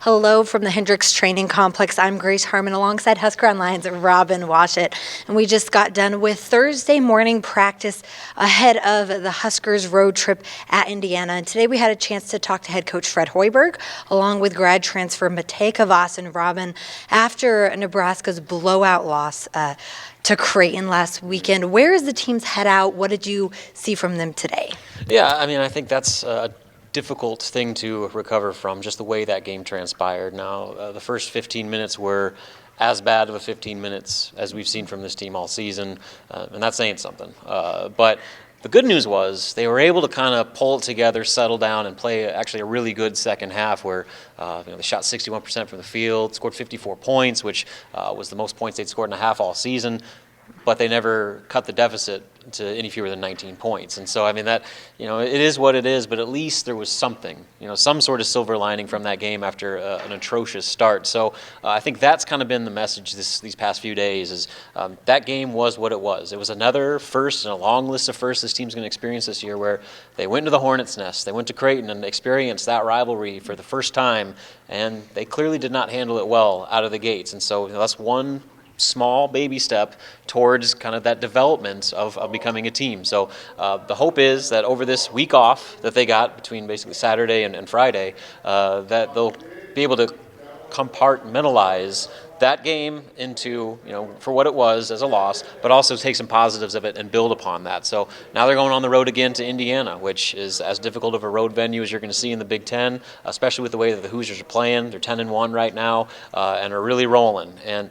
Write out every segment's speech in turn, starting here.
Hello from the Hendricks Training Complex. I'm Grace Harmon alongside HuskerOnline's Robin Washut. And we just got done with Thursday morning practice ahead of the Huskers road trip at Indiana. And today we had a chance to talk to head coach Fred Hoiberg along with grad transfer Matej Kavas and Robin after Nebraska's blowout loss to Creighton last weekend. Where is the team's head out? What did you see from them today? Yeah, I think that's difficult thing to recover from, just the way that game transpired. Now, the first 15 minutes were as bad of a 15 minutes as we've seen from this team all season, and that's saying something. But the good news was they were able to kind of pull it together, settle down, and play actually a really good second half where they shot 61% from the field, scored 54 points, which was the most points they'd scored in a half all season, but they never cut the deficit to any fewer than 19 points. And so, that, it is what it is, but at least there was something, some sort of silver lining from that game after an atrocious start. So I think that's kind of been the message these past few days is that game was what it was. It was another first in a long list of firsts this team's going to experience this year, where they went to the Hornets' Nest, they went to Creighton and experienced that rivalry for the first time, and they clearly did not handle it well out of the gates. And so that's one small baby step towards kind of that development of becoming a team. So the hope is that over this week off that they got between basically Saturday and Friday, that they'll be able to compartmentalize that game into, for what it was as a loss, but also take some positives of it and build upon that. So now they're going on the road again to Indiana, which is as difficult of a road venue as you're going to see in the Big Ten, especially with the way that the Hoosiers are playing. They're 10-1 right now and are really rolling. And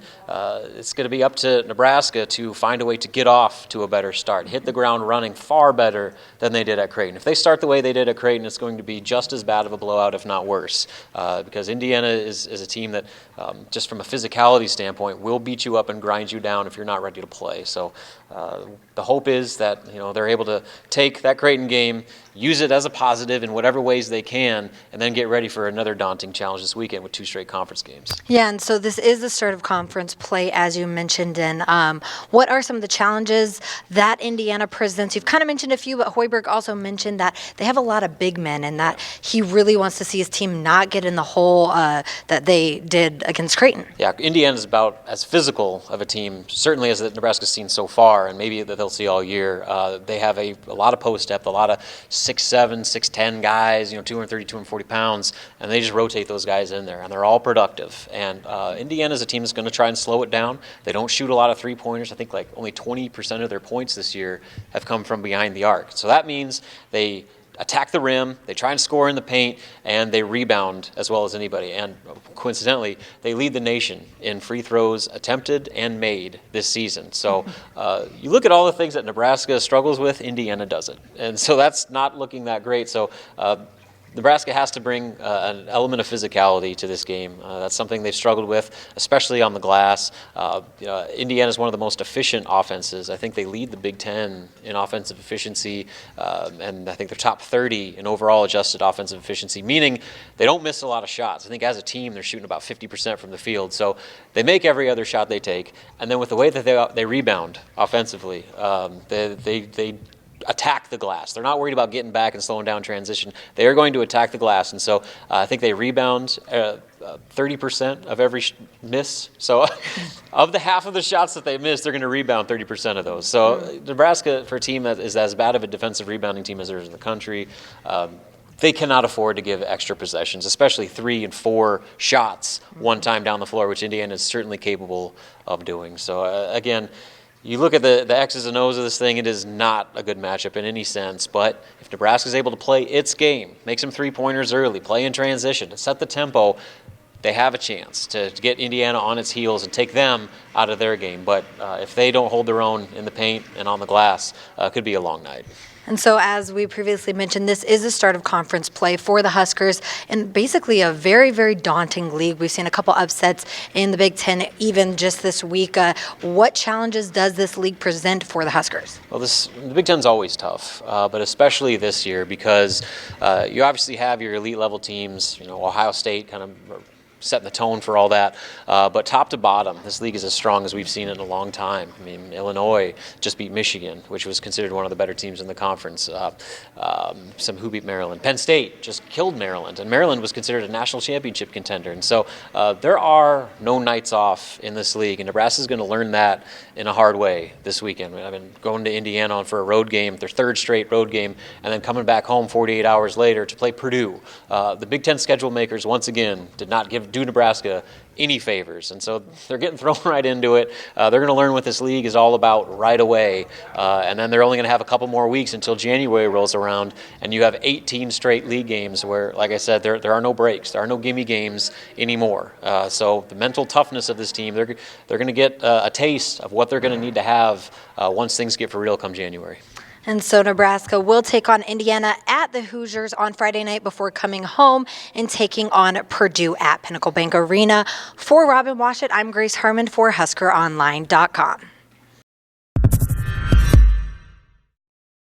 it's going to be up to Nebraska to find a way to get off to a better start, hit the ground running far better than they did at Creighton. If they start the way they did at Creighton, it's going to be just as bad of a blowout, if not worse, because Indiana is a team that, just from a physicality standpoint, will beat you up and grind you down if you're not ready to play. So the hope is that they're able to take that Creighton game, use it as a positive in whatever ways they can, and then get ready for another daunting challenge this weekend with 2 straight conference games. Yeah, and so this is the start of conference play, as you mentioned. And what are some of the challenges that Indiana presents? You've kind of mentioned a few, but Hoiberg also mentioned that they have a lot of big men and that he really wants to see his team not get in the hole that they did against Creighton. Yeah, Indiana's about as physical of a team, certainly as Nebraska's seen so far, and maybe that they'll see all year. They have a lot of post depth, a lot of 6'7", 6'10" guys, 230, 240 pounds, and they just rotate those guys in there, and they're all productive. And Indiana's a team that's going to try and slow it down. They don't shoot a lot of three-pointers. I think only 20% of their points this year have come from behind the arc. So that means they attack the rim, they try and score in the paint, and they rebound as well as anybody. And coincidentally, they lead the nation in free throws attempted and made this season. So you look at all the things that Nebraska struggles with, Indiana doesn't. And so that's not looking that great. So Nebraska has to bring an element of physicality to this game. That's something they've struggled with, especially on the glass. Indiana is one of the most efficient offenses. I think they lead the Big Ten in offensive efficiency, and I think they're top 30 in overall adjusted offensive efficiency, meaning they don't miss a lot of shots. I think as a team, they're shooting about 50% from the field. So they make every other shot they take, and then with the way that they rebound offensively, they attack the glass. They're not worried about getting back and slowing down transition. They are going to attack the glass, and so I think they rebound 30% of every miss. So of the half of the shots that they miss, they're going to rebound 30% of those. So Nebraska, for a team that is as bad of a defensive rebounding team as there is in the country, they cannot afford to give extra possessions, especially 3 and 4 shots one time down the floor, which Indiana is certainly capable of doing. So again, you look at the X's and O's of this thing, it is not a good matchup in any sense. But if Nebraska is able to play its game, make some three-pointers early, play in transition, set the tempo, they have a chance to get Indiana on its heels and take them out of their game. But if they don't hold their own in the paint and on the glass, it could be a long night. And so, as we previously mentioned, this is the start of conference play for the Huskers, and basically a very, very daunting league. We've seen a couple upsets in the Big Ten even just this week. What challenges does this league present for the Huskers? Well, the Big Ten's always tough, but especially this year because you obviously have your elite level teams. Ohio State kind of setting the tone for all that. But top to bottom, this league is as strong as we've seen it in a long time. I mean, Illinois just beat Michigan, which was considered one of the better teams in the conference. Who beat Maryland? Penn State just killed Maryland, and Maryland was considered a national championship contender. And so there are no nights off in this league, and Nebraska's going to learn that in a hard way this weekend. I've been going to Indiana for a road game, their third straight road game, and then coming back home 48 hours later to play Purdue. The Big Ten schedule makers, once again, did not do Nebraska any favors, and so they're getting thrown right into it. They're going to learn what this league is all about right away, and then they're only going to have a couple more weeks until January rolls around, and you have 18 straight league games where, like I said, there are no breaks, there are no gimme games anymore. So the mental toughness of this team, they're going to get a taste of what they're going to need to have once things get for real come January. And so Nebraska will take on Indiana at the Hoosiers on Friday night before coming home and taking on Purdue at Pinnacle Bank Arena. For Robin Washut, I'm Grace Harmon for HuskerOnline.com.